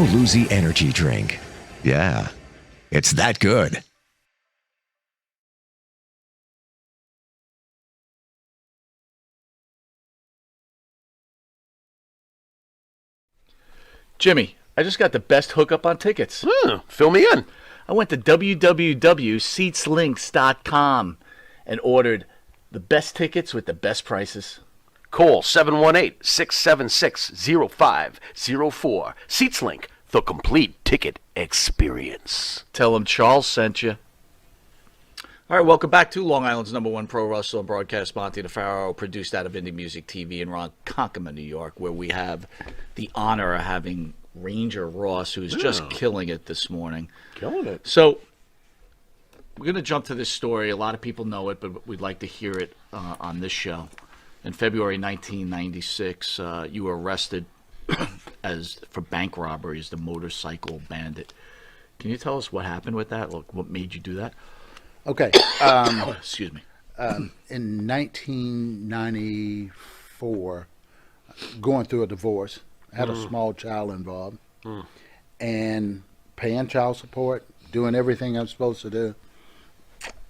Lucy energy drink. Yeah, it's that good. Jimmy, I just got the best hookup on tickets. Fill me in. I went to www.seatslinks.com and ordered the best tickets with the best prices. Call 718-676-0504. SeatsLink, the complete ticket experience. Tell them Charles sent you. All right, welcome back to Long Island's #1 pro wrestling broadcast, Monty DeFaro, produced out of Indie Music TV in Ronkonkoma, New York, where we have the honor of having Ranger Ross, who's just killing it this morning. Killing it. So we're going to jump to this story. A lot of people know it, but we'd like to hear it on this show. In February 1996, you were arrested for bank robbery as the motorcycle bandit. Can you tell us what happened with that? Look, what made you do that? Okay. Excuse me. In 1994, going through a divorce, I had a small child involved, and paying child support, doing everything I'm supposed to do.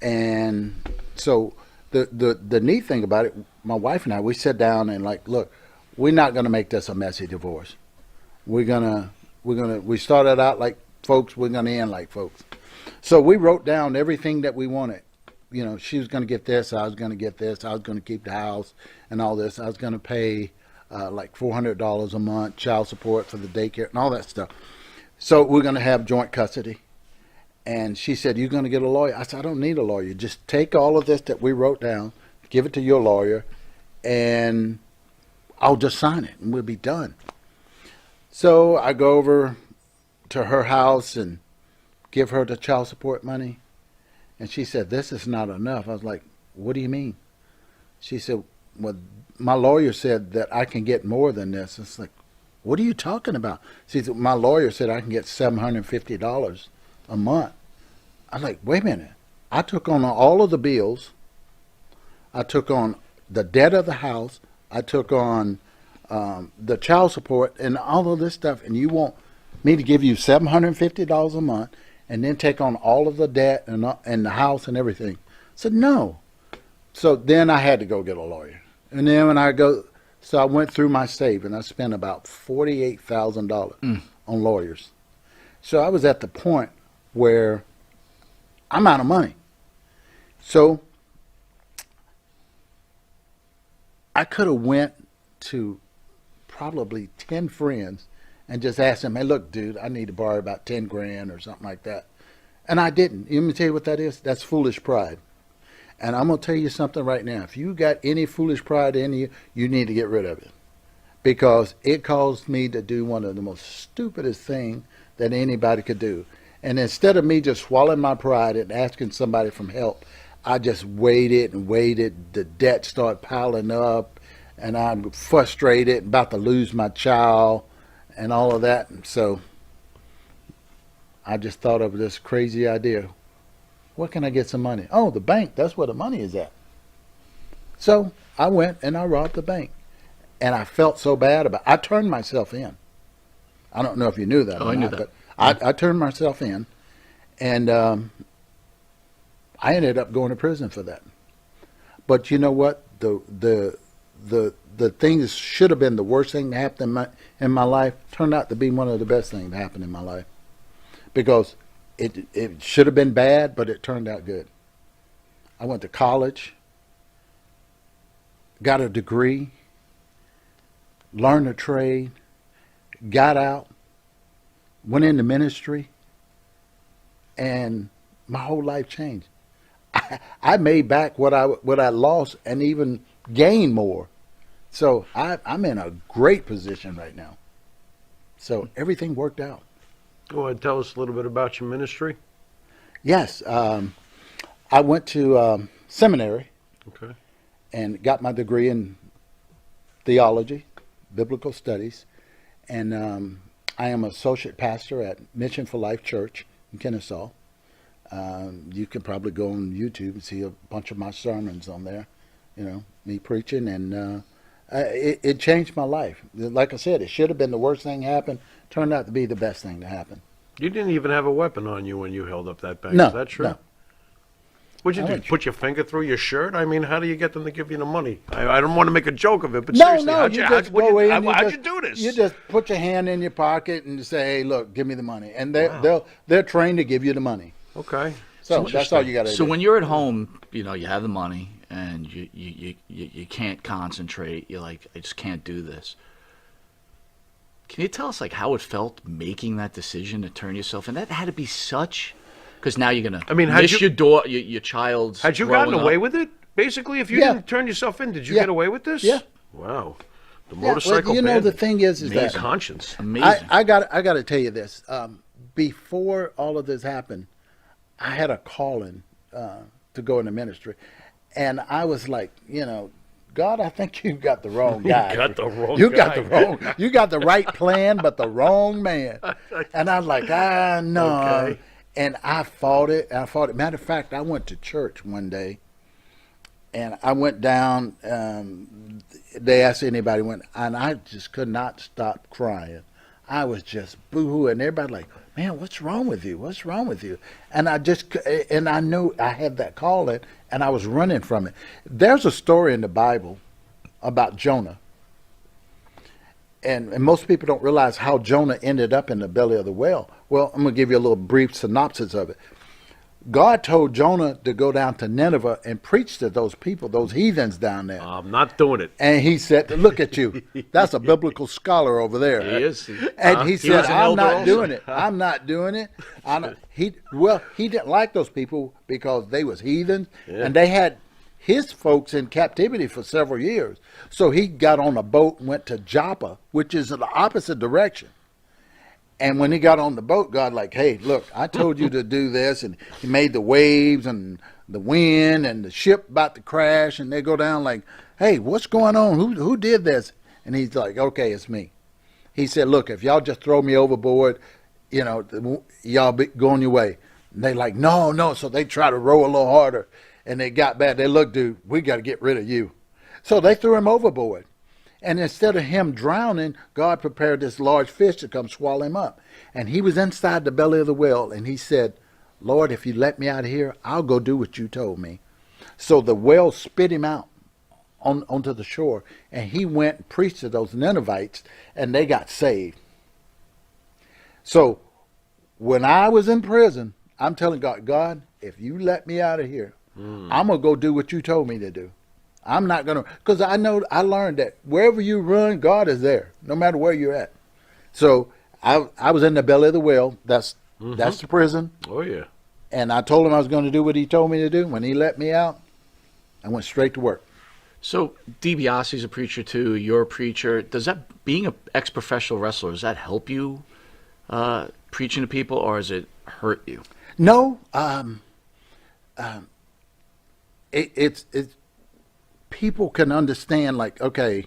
And so the neat thing about it, my wife and I, we sat down and like, look, we're not going to make this a messy divorce. We started out like folks, we're going to end like folks. So we wrote down everything that we wanted. You know, she was going to get this, I was going to get this, I was going to keep the house and all this. I was going to pay like $400 a month, child support for the daycare and all that stuff. So we're going to have joint custody. And she said, you're going to get a lawyer? I said, I don't need a lawyer. Just take all of this that we wrote down, give it to your lawyer, and I'll just sign it and we'll be done. So I go over to her house and give her the child support money. And she said, this is not enough. I was like, what do you mean? She said, well, my lawyer said that I can get more than this. It's like, what are you talking about? She said, my lawyer said I can get $750 a month. I was like, wait a minute. I took on all of the bills. I took on the debt of the house. I took on the child support and all of this stuff. And you want me to give you $750 a month and then take on all of the debt and the house and everything? I said, no. So then I had to go get a lawyer. And then when I went through my savings. I spent about $48,000 on lawyers. So I was at the point where I'm out of money. So I could have went to probably 10 friends and just asked them, hey, look, dude, I need to borrow about 10 grand or something like that. And I didn't. Let me tell you what that is. That's foolish pride. And I'm going to tell you something right now. If you got any foolish pride in you, you need to get rid of it. Because it caused me to do one of the most stupidest things that anybody could do. And instead of me just swallowing my pride and asking somebody for help, I just waited and waited. The debt started piling up, and I'm frustrated, about to lose my child, and all of that. And so I just thought of this crazy idea. Where can I get some money? Oh, the bank. That's where the money is at. So I went and I robbed the bank. And I felt so bad about it. I turned myself in. I don't know if you knew that or I knew not, that. but I turned myself in. And I ended up going to prison for that. But you know what? The thing that should have been the worst thing to happen in my life turned out to be one of the best things that happened in my life. Because it should have been bad, but it turned out good. I went to college, got a degree, learned a trade, got out, went into ministry, and my whole life changed. I made back what I lost and even gained more. So I'm in a great position right now. So everything worked out. Go ahead, tell us a little bit about your ministry. Yes, I went to seminary. Okay. And got my degree in theology, biblical studies, and I am associate pastor at Mission for Life Church in Kennesaw. You can probably go on YouTube and see a bunch of my sermons on there, you know, me preaching, and It changed my life. Like I said, it should have been the worst thing to happen. Turned out to be the best thing to happen. You didn't even have a weapon on you when you held up that bag. No, Is that true? no. What'd you I do? went- Put your finger through your shirt? I mean, how do you get them to give you the money? I don't want to make a joke of it, but No, seriously, no, how'd you you, just how'd, go in. how'd You you do this? You just put your hand in your pocket and say, "Hey, look, give me the money," and they're trained to give you the money. Okay. So that's all you got to do. So when you're at home, you have the money and you can't concentrate. You're like, I just can't do this. Can you tell us like how it felt making that decision to turn yourself in? That had to be such, because now you're gonna miss your daughter, your child's. Had you gotten growing away up. with it? Basically, if you Yeah. didn't turn yourself in, did you Yeah. get away with this? Yeah. Wow. The Yeah, well, motorcycle. you know, bandit. the thing is Needs that conscience. Amazing. I got to tell you this. Before all of this happened, I had a calling to go into ministry, and I was like, God, I think you got the wrong guy. got the wrong You got guy. the wrong. You got the right plan, but the wrong man. And I was like, no. Okay. And I fought it. Matter of fact, I went to church one day, and I went down. They asked anybody went, and I just could not stop crying. I was just boo-hoo, and everybody like, man, what's wrong with you? What's wrong with you? And I knew I had that calling, and I was running from it. There's a story in the Bible about Jonah, and most people don't realize how Jonah ended up in the belly of the whale. Well, I'm going to give you a little brief synopsis of it. God told Jonah to go down to Nineveh and preach to those people, those heathens down there. I'm not doing it. And he said, look at you. That's a biblical scholar over there. He is. And he He said, was an I'm elder not also. doing it. I'm not doing it. He didn't like those people because they was heathens, and they had his folks in captivity for several years. So he got on a boat and went to Joppa, which is in the opposite direction. And when he got on the boat, God like, hey, look, I told you to do this. And he made the waves and the wind and the ship about to crash. And they go down like, hey, what's going on? Who did this? And he's like, okay, it's me. He said, look, if y'all just throw me overboard, y'all be going your way. And they like, no. So they try to row a little harder. And they got bad. They look, dude, we got to get rid of you. So they threw him overboard. And instead of him drowning, God prepared this large fish to come swallow him up. And he was inside the belly of the whale, and he said, Lord, if you let me out of here, I'll go do what you told me. So the whale spit him out onto the shore, and he went and preached to those Ninevites, and they got saved. So when I was in prison, I'm telling God, if you let me out of here, I'm going to go do what you told me to do. I'm not going to, because I learned that wherever you run, God is there, no matter where you're at. So I was in the belly of the whale. That's the prison. Oh, yeah. And I told him I was going to do what he told me to do. When he let me out, I went straight to work. So DiBiase's a preacher too. You're a preacher. Does that, being an ex-professional wrestler, does that help you preaching to people, or does it hurt you? No, it's people can understand, like, okay,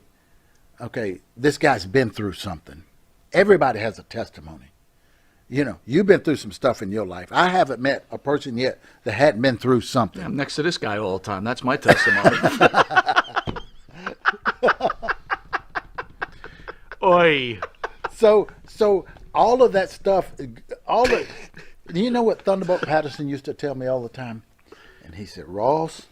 this guy's been through something. Everybody has a testimony. You've been through some stuff in your life. I haven't met a person yet that hadn't been through something. I'm next to this guy all the time. That's my testimony. Oi. So all of that stuff, you know what Thunderbolt Patterson used to tell me all the time? And he said, Ross,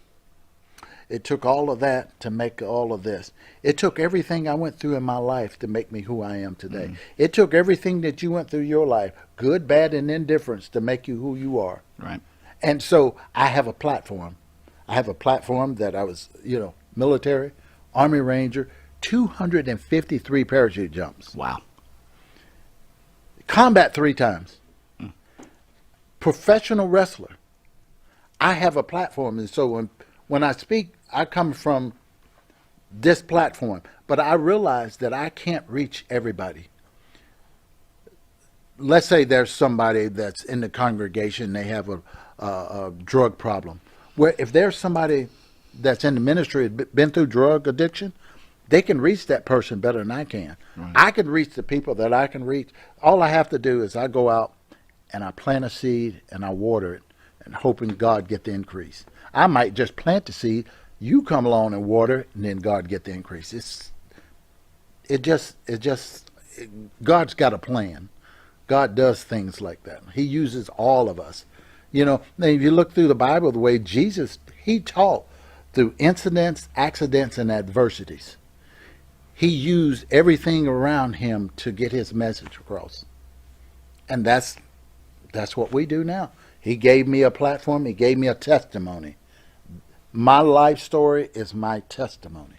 it took all of that to make all of this. It took everything I went through in my life to make me who I am today. Mm. It took everything that you went through your life, good, bad, and indifference, to make you who you are. Right. And so I have a platform. I have a platform that I was, military, Army Ranger, 253 parachute jumps. Wow. Combat 3 times. Professional wrestler. I have a platform, and so when I speak, I come from this platform, but I realize that I can't reach everybody. Let's say there's somebody that's in the congregation, they have a drug problem. Where if there's somebody that's in the ministry been through drug addiction, they can reach that person better than I can. Right. I can reach the people that I can reach. All I have to do is I go out and I plant a seed and I water it, and hoping God get the increase. I might just plant the seed, you come along and water it, and then God get the increase. God's got a plan. God does things like that. He uses all of us. You know, now if you look through the Bible, the way Jesus, he taught through incidents, accidents, and adversities. He used everything around him to get his message across. And that's what we do now. He gave me a platform. He gave me a testimony. My life story is my testimony.